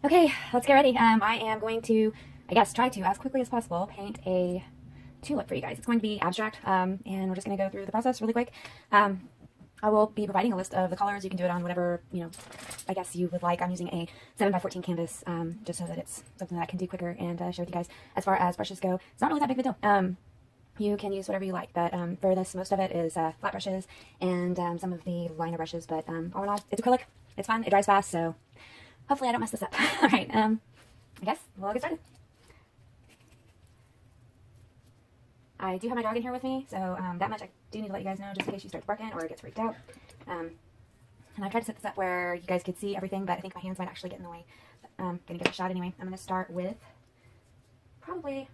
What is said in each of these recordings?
Okay, let's get ready. I am going to, I guess, try to, as quickly as possible, paint a tulip for you guys. It's going to be abstract, and we're just going to go through the process really quick. I will be providing a list of the colors. You can do it on whatever, I guess you would like. I'm using a 7x14 canvas, just so that it's something that I can do quicker and share with you guys. As far as brushes go, it's not really that big of a deal. You can use whatever you like, but for this, most of it is flat brushes and some of the liner brushes, but all in all, it's acrylic. It's fun. It dries fast, so hopefully I don't mess this up. All right, I guess we'll get started. I do have my dog in here with me, so that much I do need to let you guys know, just in case she starts barking or gets freaked out. And I tried to set this up where you guys could see everything, but I think my hands might actually get in the way. But I'm going to give it a shot anyway. I'm going to start with probably,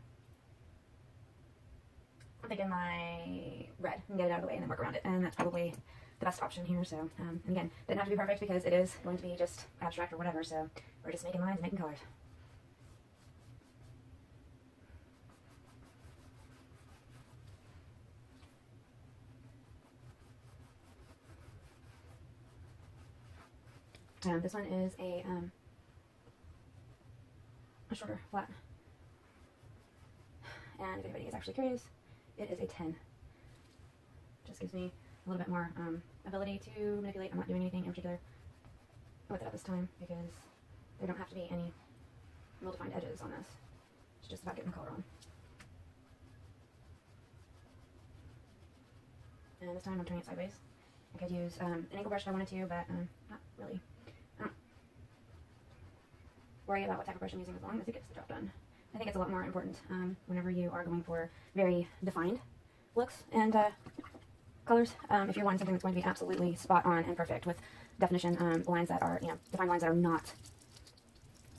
I'm thinking my red, and get it out of the way and then work around it. And that's probably the best option here. So, and again, doesn't have to be perfect because it is going to be just abstract or whatever, so we're just making lines, making colors. This one is a shorter flat, and if anybody is actually curious, it is a 10. Just gives me a little bit more ability to manipulate. I'm not doing anything in particular with it at this time because there don't have to be any well-defined edges on this. It's just about getting the color on. And this time I'm turning it sideways. I could use an angle brush if I wanted to, but not really. I don't worry about what type of brush I'm using as long as it gets the job done. I think it's a lot more important whenever you are going for very defined looks and colors. If you're wanting something that's going to be absolutely spot on and perfect with definition, lines that are, defined lines that are not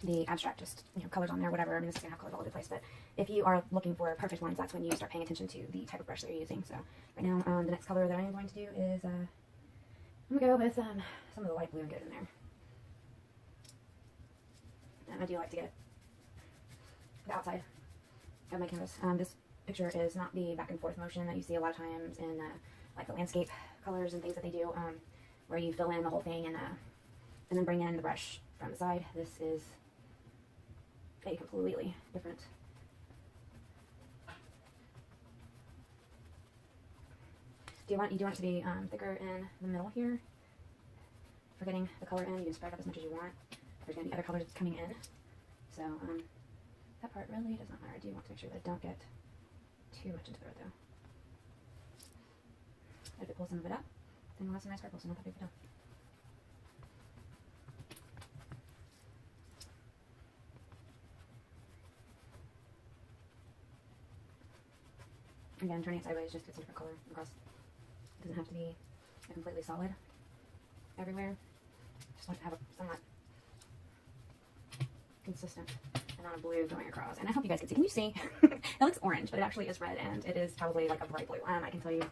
the abstract, just, colors on there, whatever. I mean, this is going to have colors all over the place, but if you are looking for perfect lines, that's when you start paying attention to the type of brush that you're using. So right now, the next color that I am going to do is, I'm going to go with some of the light blue and get it in there. And I do like to get the outside of my canvas. This picture is not the back and forth motion that you see a lot of times in like the landscape colors and things that they do, where you fill in the whole thing and then bring in the brush from the side. This is a completely different. You do want it to be thicker in the middle here. For getting the color in, you can spread up as much as you want. There's going to be other colors that's coming in, so that part really does not matter. I do want to make sure that I don't get too much into the red though. If it pulls some of it up, then we'll have some nice purple, so not that big of a deal. Again, turning it sideways just gets a different color across. It doesn't have to be a completely solid everywhere. Just want to have a somewhat consistent amount of blue going across. And I hope you guys can see. Can you see? It looks orange, but it actually is red, and it is probably like a bright blue. I can tell you.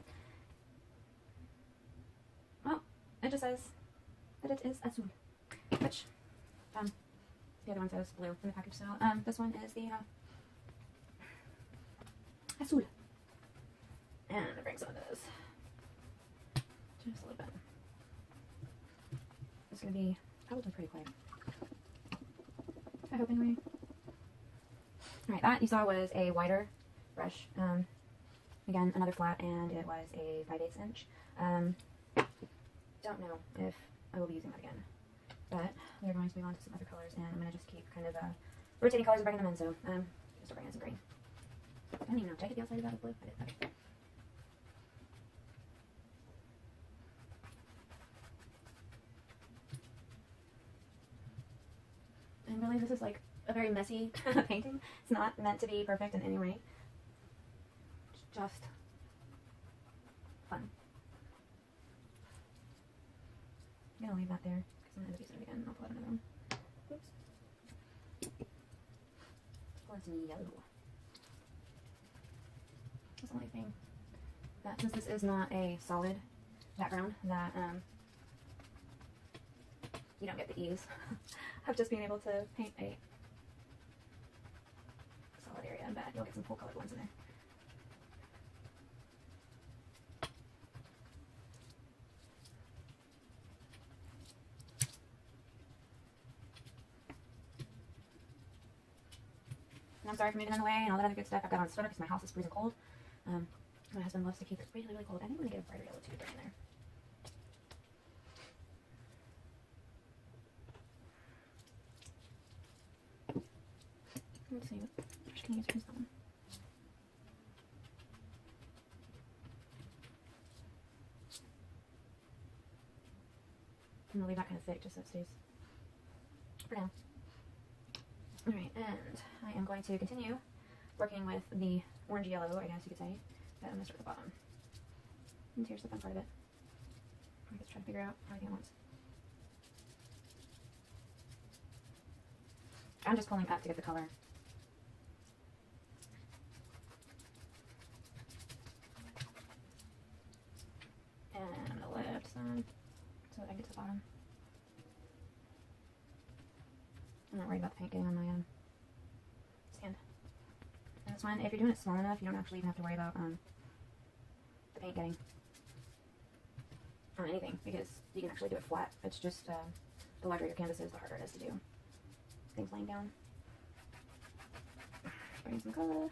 Well, it just says that it is azul, which the other one says blue in the package. So this one is the azul. And I'm gonna bring some of this just a little bit. It's gonna be probably pretty quick. I hope anyway. Alright, that you saw was a wider brush. Again, another flat, and it was a 5/8 inch. Don't know if I will be using that again, but they're going to move on to some other colors, and I'm going to just keep kind of rotating colors and bringing them in, so I'm going to start bringing in some green. I don't even know, did I get the outside of that with blue? I did, okay. And really, this is like a very messy painting. It's not meant to be perfect in any way. It's just fun. I'm going to leave that there because I'm going to use it again and I'll pull out another one. Oops. Let's pull out some yellow. That's the only thing that, since this is not a solid background, that you don't get the ease of just being able to paint a solid area, but you'll get some full colored ones in there. And I'm sorry for moving in the way and all that other good stuff. I've got on a sweater because my house is freezing cold. My husband loves to keep it really, really cold. I think I'm going to get a brighter yellow too in there. Let's see, what brush can I use for this one? I'm going to leave that kind of thick just so it stays for now. Alright, and I am going to continue working with the orange yellow, I guess you could say, but I'm going to start at the bottom. And here's the fun part of it. I get to try to figure out everything at once. I'm just pulling up to get the color. And I'm going to lift some so that I can get to the bottom. I'm not worried about the paint getting on my stand. And this one, if you're doing it small enough, you don't actually even have to worry about the paint getting on anything, because you can actually do it flat. It's just the larger your canvas is, the harder it is to do things laying down. Bring some color.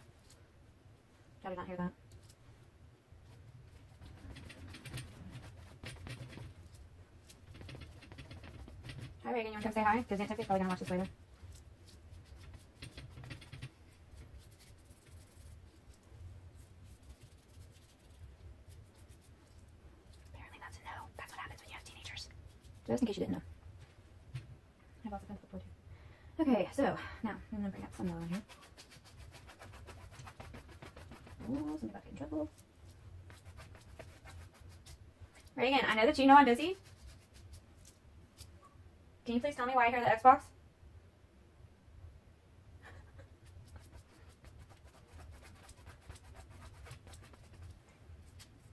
I did not hear that. Hi Reagan, you want to come say hi? Because Aunt Tiffany's probably going to watch this later. Apparently that's a no. That's what happens when you have teenagers. Just in case you didn't know. I have lots of fun to look forward to. Okay, so now I'm going to bring up some yellow in here. Oh, something about to get in trouble. Reagan, I know that you know I'm busy. Can you please tell me why I hear the Xbox?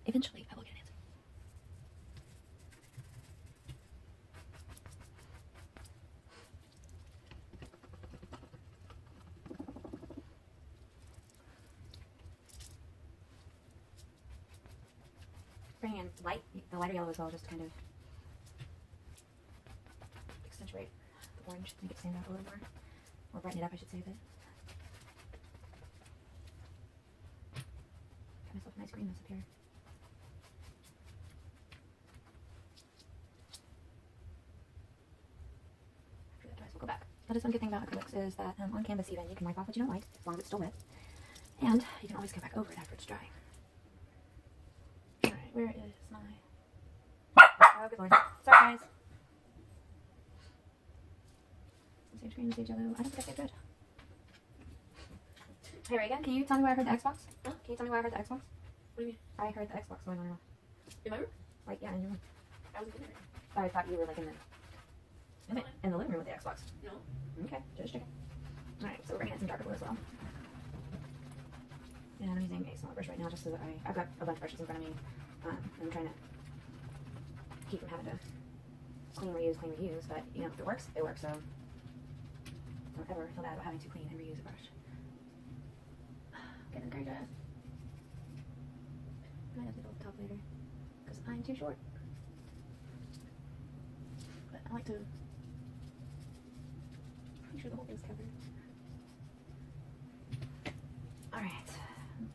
Eventually, I will get an answer. Bring in the lighter yellow as well, just to kind of accentuate the orange, make it stand out a little more, or brighten it up, I should say, a bit. Got myself a nice green mess up here. After that dries, we'll go back. That is one good thing about acrylics is that on canvas even, you can wipe off what you don't like, as long as it's still wet, and you can always go back over it after it's dry. Alright, where is my... Oh, good lord. Sorry, guys. Sage green, sage yellow. I don't think I saved red. Hey Reagan, can you tell me where I heard the Xbox? Huh? Can you tell me where I heard the Xbox? What do you mean? I heard the Xbox going on and off. In my room? Like, yeah, in your room. I was in there. I thought you were like in the living room with the Xbox. No. Okay, just checking. Alright, so we're bringing in some darker blue as well. And I'm using a smaller brush right now just so that I've got a bunch of brushes in front of me. I'm trying to keep from having to clean, reuse, but you know, if it works, it works, so don't ever feel bad about having to clean and reuse a brush. Getting kind of, I might have to go up top later, because I'm too short. But I like to make sure the whole thing's covered. Alright.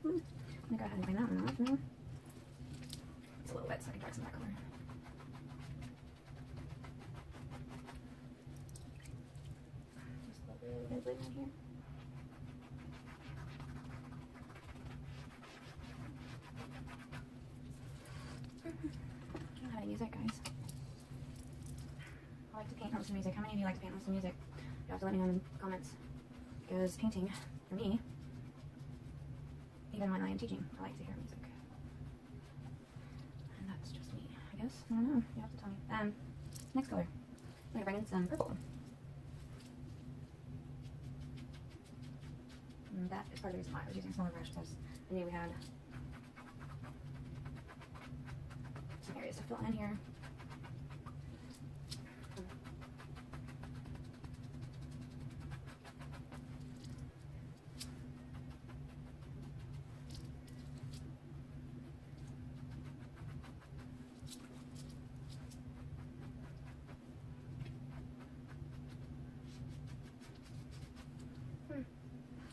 I'm gonna go ahead and bring that one off now. It's a little wet, so I can dry some of that color. Just a little bit of blue in here. I don't know how to use it, guys. I like to paint notes and music. How many of you like to paint notes and music? You have to let me know in the comments. Because painting, for me, even when I am teaching, I like to hear music. And that's just me, I guess. I don't know. You have to tell me. Next color. I'm going to bring in some purple. And that is part of the reason why I was using a smaller brush, because I knew we had some areas to fill in here.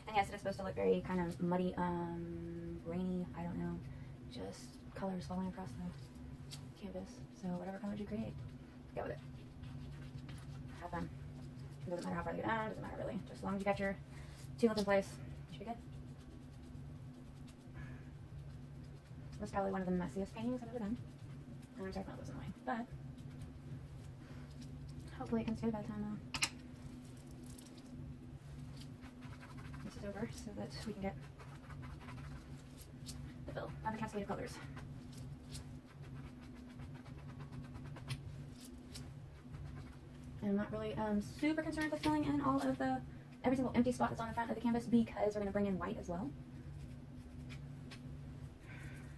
And yes, it is supposed to look very kind of muddy, grainy, I don't know, just colors falling across the canvas. So whatever colors you create, go with it. Have fun. It doesn't matter how far they go down, doesn't matter really. Just as long as you got your tulip in place, you should be good. This is probably one of the messiest paintings I've ever done. And I'm sorry if that was annoying, but hopefully it comes together by the time this is over, so that we can get the fill and the cascade of colors. And I'm not really super concerned with filling in all of every single empty spot that's on the front of the canvas, because we're going to bring in white as well.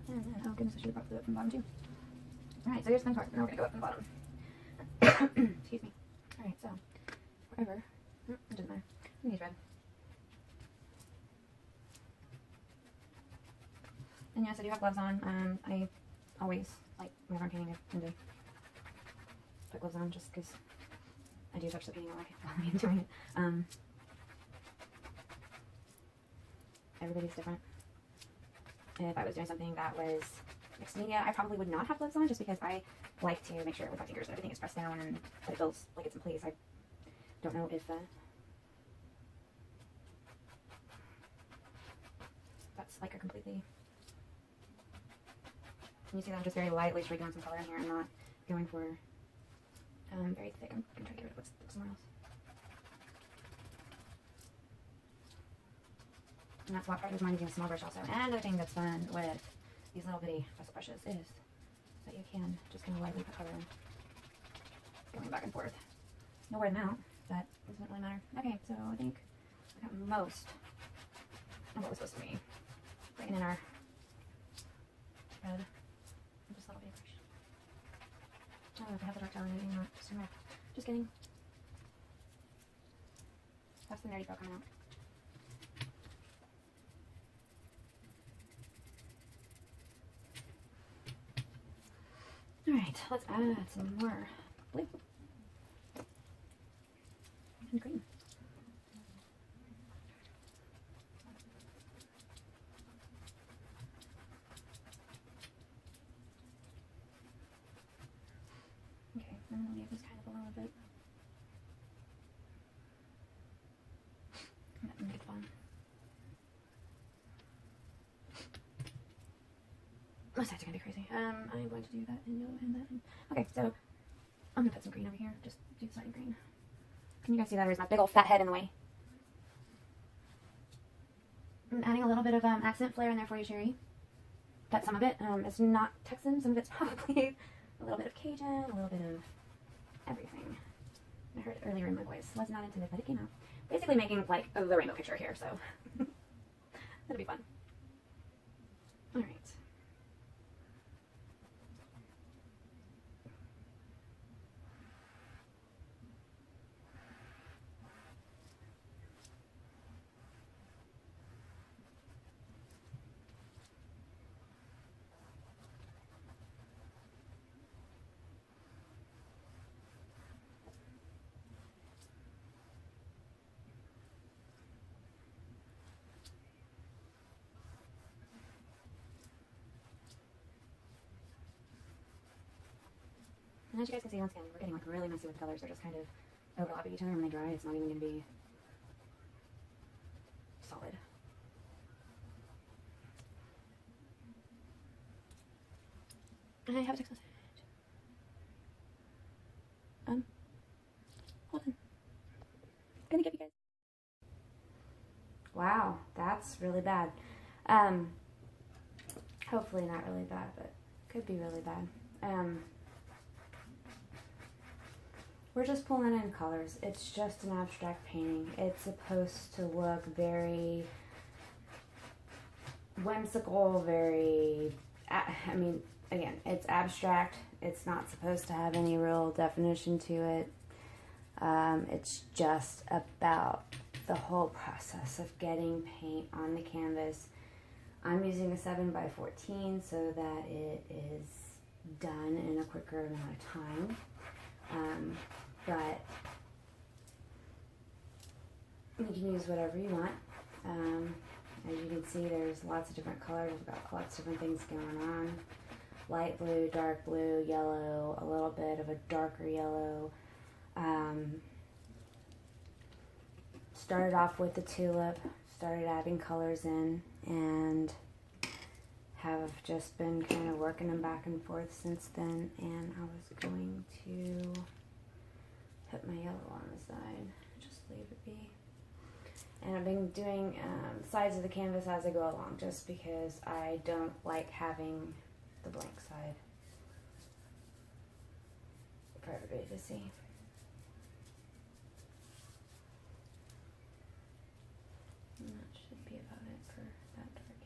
And then, oh goodness, I should have brought the up from the bottom too. Alright, so here's the fun part. Now we're going to go up from the bottom. Excuse me. Alright, so, wherever, it doesn't matter. I'm going to use red. And yes, I do have gloves on. I always, like, whenever I'm painting, I tend to put gloves on just because I do touch the painting while I'm doing it. Everybody's different. If I was doing something that was mixed media, I probably would not have gloves on, just because I like to make sure with my fingers that everything is pressed down and that it feels like it's in place. I don't know if that's like a completely... You see that I'm just very lightly streaking on some color in here. I'm not going for very thick. I'm going to try to get rid of what's somewhere else. And that's what part of mine using a small brush also. And another thing that's fun with these little bitty pencil brushes is that you can just kind of lightly put color in, going back and forth. No word amount, but it doesn't really matter. Okay, so I think I got most of what was supposed to be. Bringing in our red. Just a little bit of brush. I don't know if I have the dark color or anything, not just red. Just kidding. That's the nerdy girl coming out. Alright, let's add some more blue and green. Okay, I'm going to leave this kind of alone a bit. Make it fun. My sides are going to be crazy. I'm going to do that and yellow and that. Okay, so I'm going to put some green over here. Just do the side of green. Can you guys see that? There's my big old fat head in the way. I'm adding a little bit of accent flair in there for you, Sherry. That's some of it. It's not Texan. Some of it's probably a little bit of Cajun, a little bit of everything. I heard it earlier in my voice. Was not intended, but it came out. Basically making like the rainbow picture here, so that'll be fun. All right. And as you guys can see, once again, we're getting like really messy with the colors. They're just kind of overlapping each other, and when they dry, it's not even going to be solid. And I have a text message. Hold on. Gonna give you guys. Wow, that's really bad. Hopefully not really bad, but could be really bad. We're just pulling in colors. It's just an abstract painting. It's supposed to look very whimsical, very, I mean, again, it's abstract. It's not supposed to have any real definition to it. It's just about the whole process of getting paint on the canvas. I'm using a 7x14 so that it is done in a quicker amount of time. But you can use whatever you want. As you can see, there's lots of different colors. We've got lots of different things going on. Light blue, dark blue, yellow, a little bit of a darker yellow. Started off with the tulip, started adding colors in, and have just been kind of working them back and forth since then. And I was going to put my yellow on the side, just leave it be. And I've been doing sides of the canvas as I go along, just because I don't like having the blank side for everybody to see. And that should be about it for that dark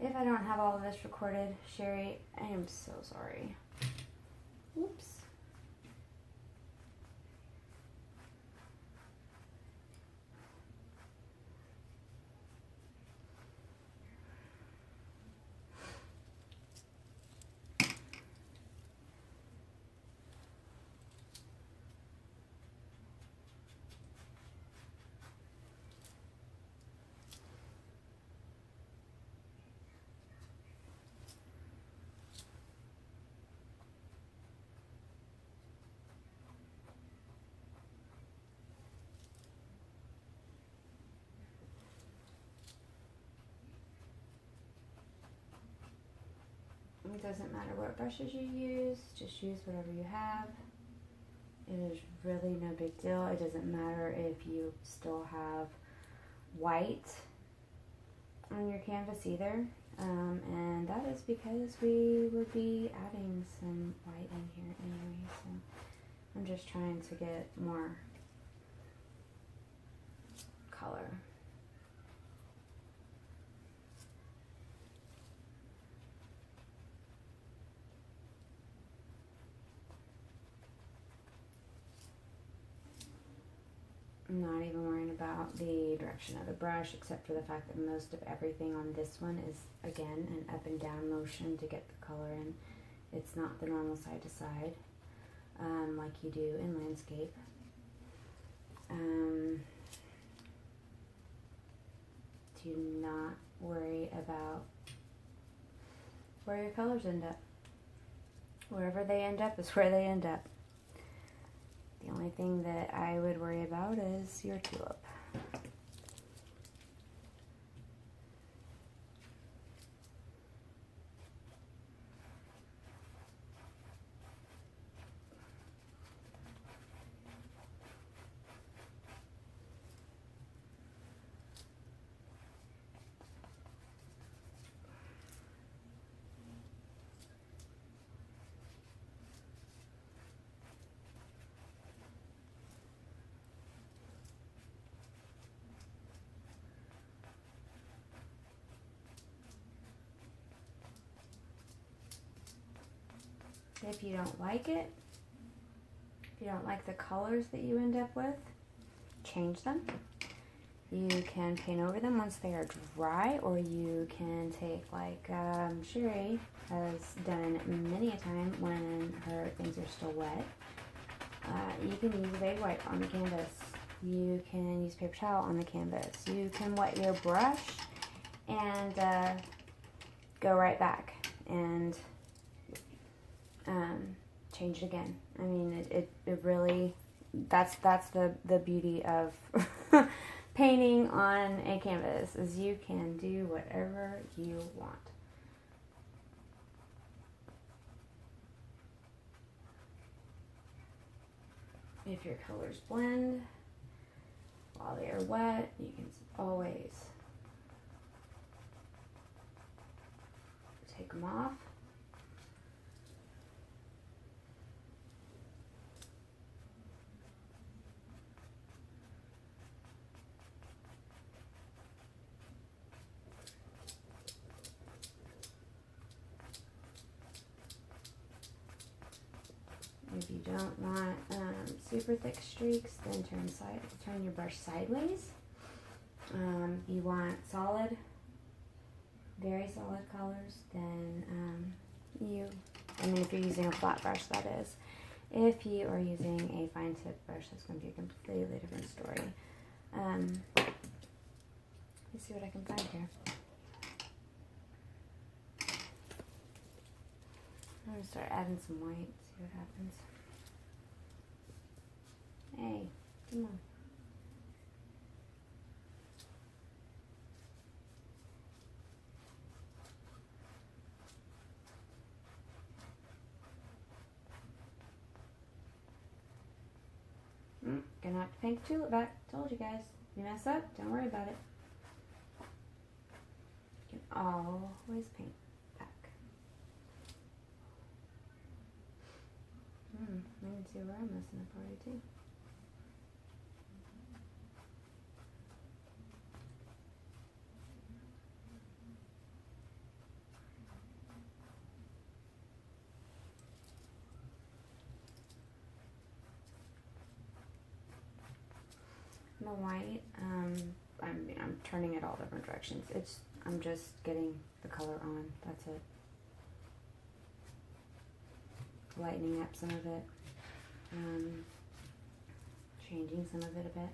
yellow. If I don't have all of this recorded, Sherry, I am so sorry. Oops. It doesn't matter what brushes you use, just use whatever you have. It is really no big deal. It doesn't matter if you still have white on your canvas either. And that is because we would be adding some white in here anyway. So I'm just trying to get more color. I'm not even worrying about the direction of the brush, except for the fact that most of everything on this one is, again, an up and down motion to get the color in. It's not the normal side to side, like you do in landscape. Do not worry about where your colors end up. Wherever they end up is where they end up. The only thing that I would worry about is your tulip. If you don't like it, if you don't like the colors that you end up with, change them. You can paint over them once they are dry, or you can take, like Sherry has done many a time when her things are still wet. You can use a beige wipe on the canvas. You can use paper towel on the canvas. You can wet your brush and go right back and change it again. I mean, it really, that's the beauty of painting on a canvas, is you can do whatever you want. If your colors blend while they are wet, you can always take them off. If you don't want super thick streaks, then turn your brush sideways. You want solid, very solid colors, then I mean, if you're using a flat brush, that is. If you are using a fine tip brush, that's going to be a completely different story. Let's see what I can find here. I'm gonna start adding some white, see what happens. Hey, come on. Gonna have to paint the tulip back. Told you guys. You mess up, don't worry about it. You can always paint back. I can see where I'm messing up already too. The white, I'm turning it all different directions. I'm just getting the color on. That's it. Lightening up some of it, changing some of it a bit,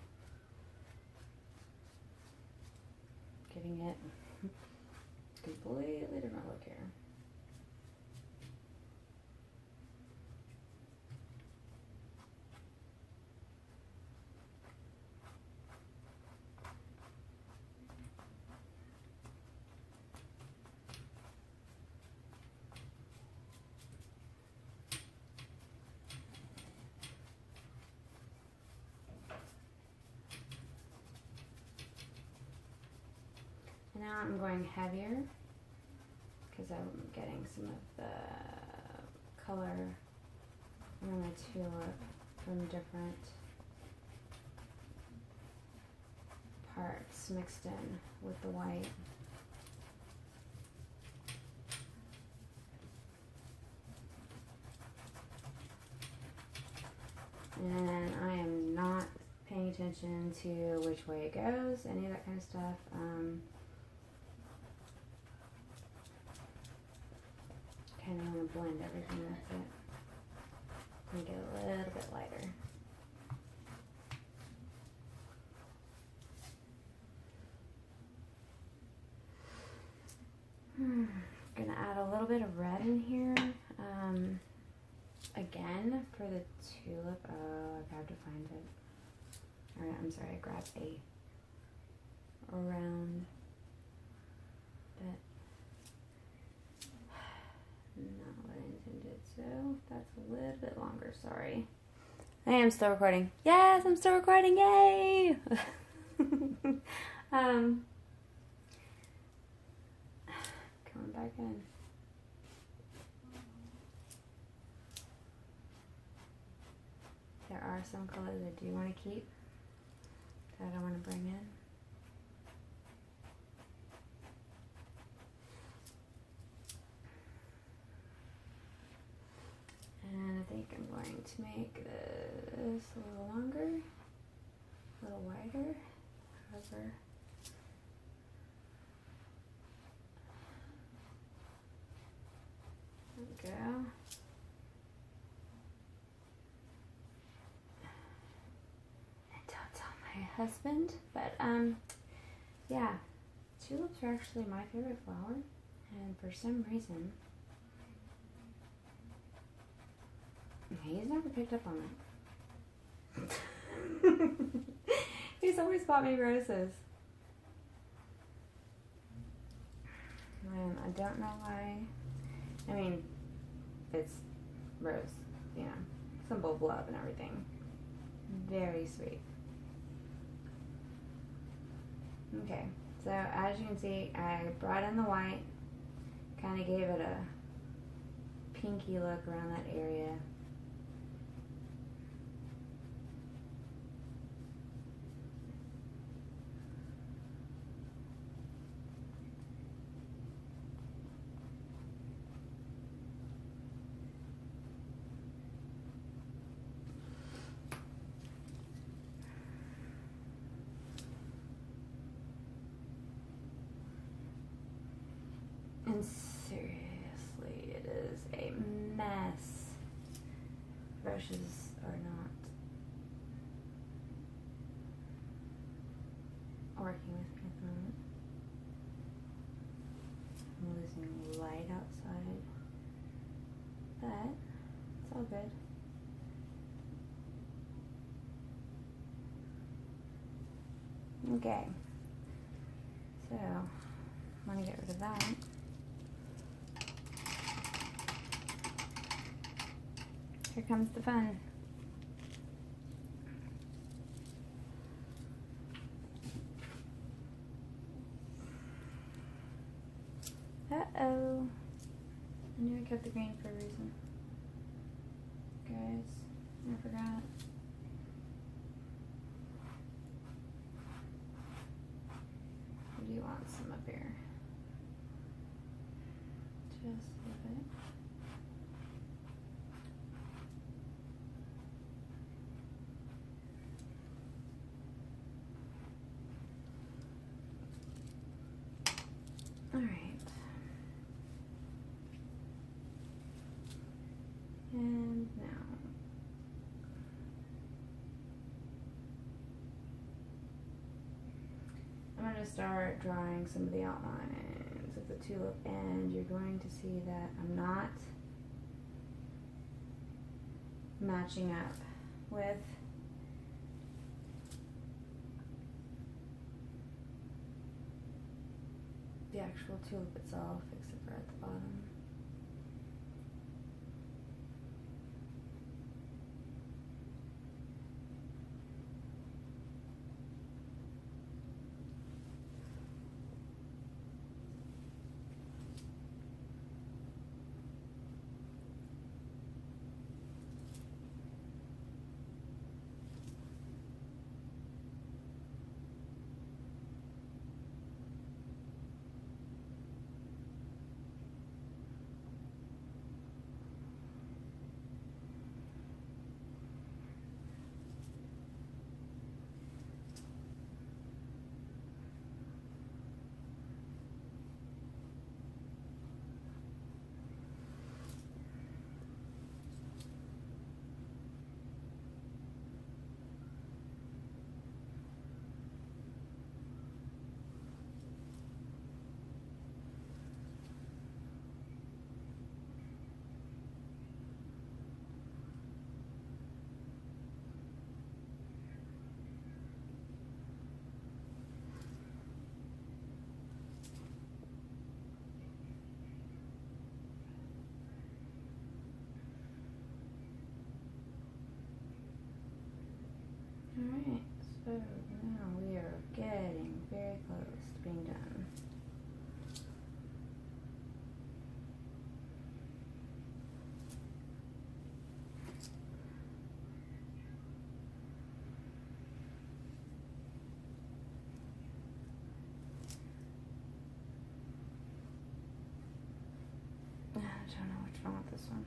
giving it a completely different look here. Now I'm going heavier because I'm getting some of the color on my tulip from different parts mixed in with the white. And I am not paying attention to which way it goes, any of that kind of stuff. Kind of want to blend everything with it and get a little bit lighter. Gonna add a little bit of red in here. Again, for the tulip. Oh, I have to find it. Alright, I'm sorry, I grabbed a round bit. Not what I intended, so that's a little bit longer, sorry. I am still recording. Yes, I'm still recording, yay! Coming back in. There are some colors I do want to keep that I want to bring in. And I think I'm going to make this a little longer, a little wider, however. There we go. And don't tell my husband, but yeah, tulips are actually my favorite flower, and for some reason, he's never picked up on it. He's always bought me roses. And I don't know why. I mean, it's rose, you know, symbol of love and everything. Very sweet. Okay, so as you can see, I brought in the white, kind of gave it a pinky look around that area. And seriously, it is a mess. Brushes are not working with me at the moment. I'm losing light outside, but it's all good. Okay, so I'm gonna get rid of that. Here comes the fun. Uh-oh. I knew I kept the green for a reason. Guys, I forgot. Or do you want some up here? Just a little bit. All right. And now. I'm going to start drawing some of the outlines of the tulip, and you're going to see that I'm not matching up with the actual tulip itself, except for at the bottom. Alright, so now we are getting very close to being done. I don't know what's wrong with this one.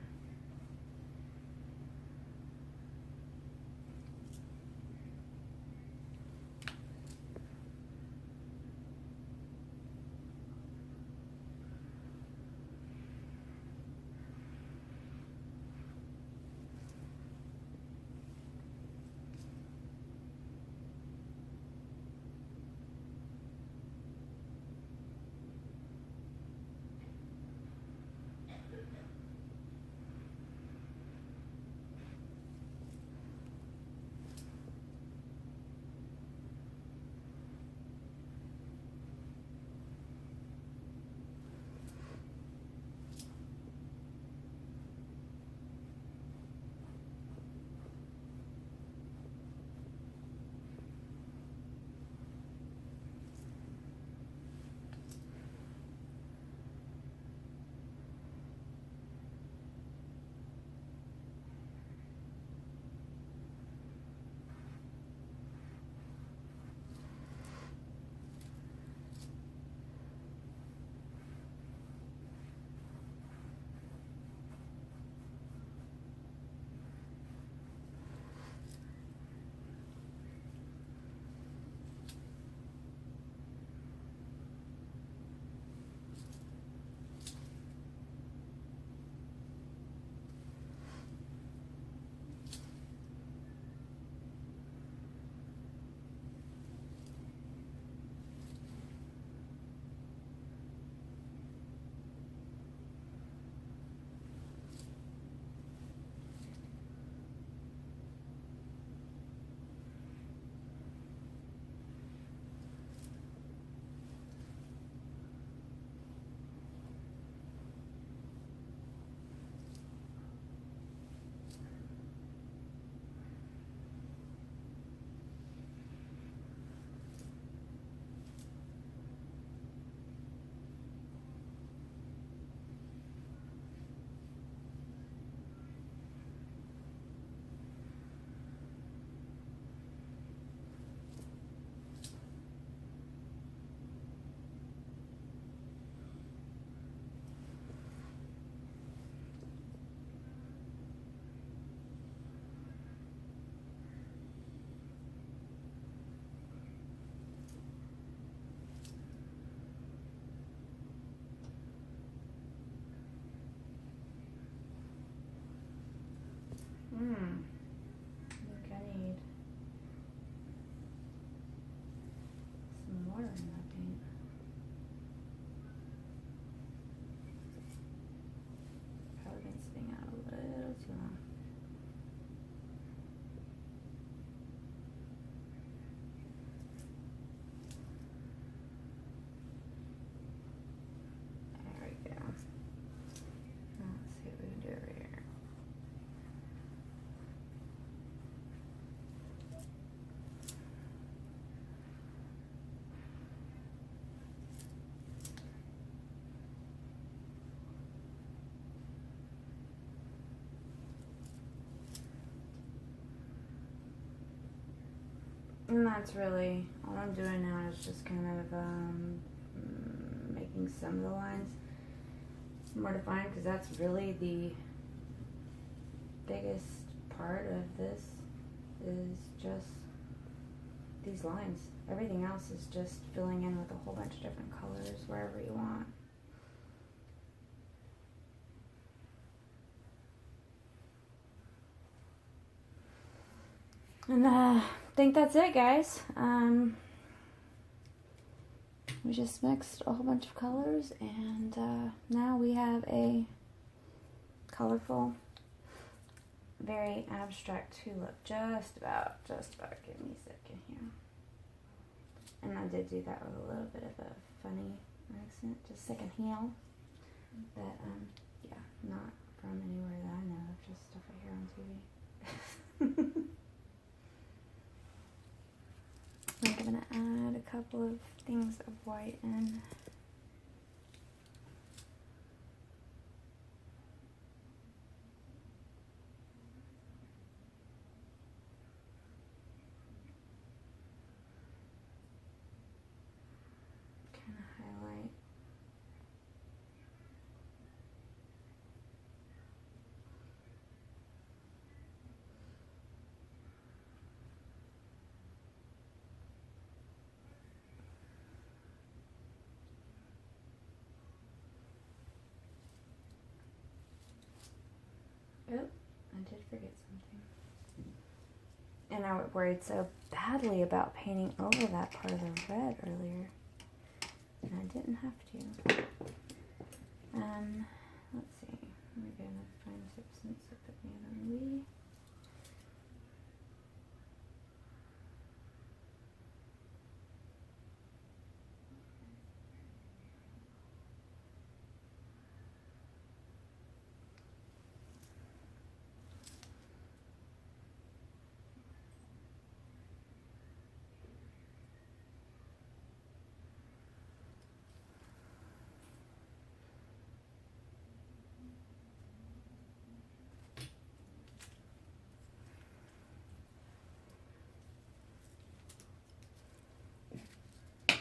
And that's really, all I'm doing now is just kind of making some of the lines more defined, because that's really the biggest part of this, is just these lines. Everything else is just filling in with a whole bunch of different colors wherever you want. And I think that's it, guys. We just mixed a whole bunch of colors, and now we have a colorful, very abstract tulip. Just about getting me sick in here. And I did do that with a little bit of a funny accent, just secondhand. But yeah, not from anywhere that I know of, just stuff I hear on TV. I'm gonna add a couple of things of white in. Kind of highlight. Oh, I did forget something. And I worried so badly about painting over that part of the red earlier. And I didn't have to. Let's see. We're gonna find substance to put me on Lee.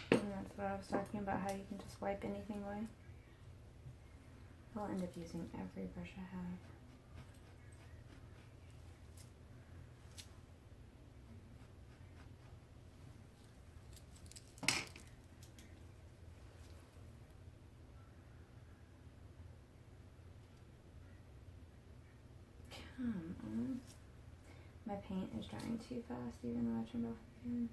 That's what I was talking about, how you can just wipe anything away. I'll end up using every brush I have. Come on. My paint is drying too fast, even though I turned off the fan.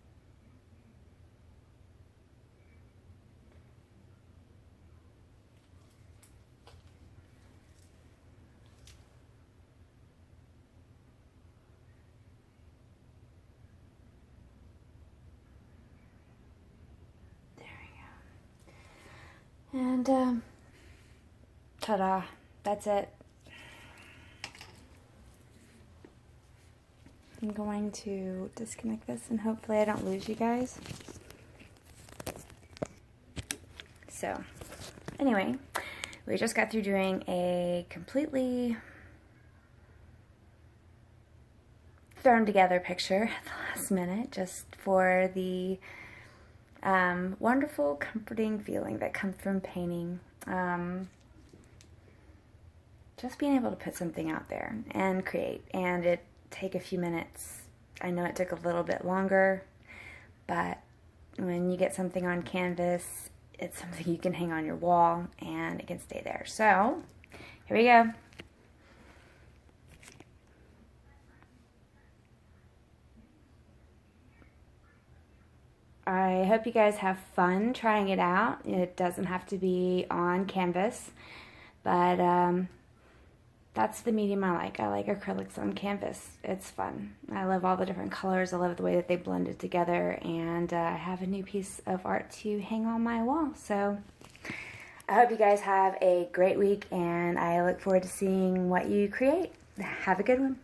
And ta-da, that's it. I'm going to disconnect this and hopefully I don't lose you guys. So, anyway, we just got through doing a completely thrown together picture at the last minute, just for the wonderful, comforting feeling that comes from painting. Just being able to put something out there and create, and it take a few minutes. I know it took a little bit longer, but when you get something on canvas, it's something you can hang on your wall and it can stay there. So, here we go. I hope you guys have fun trying it out. It doesn't have to be on canvas, but that's the medium I like. I like acrylics on canvas. It's fun. I love all the different colors. I love the way that they blended together, and I have a new piece of art to hang on my wall. So I hope you guys have a great week, and I look forward to seeing what you create. Have a good one.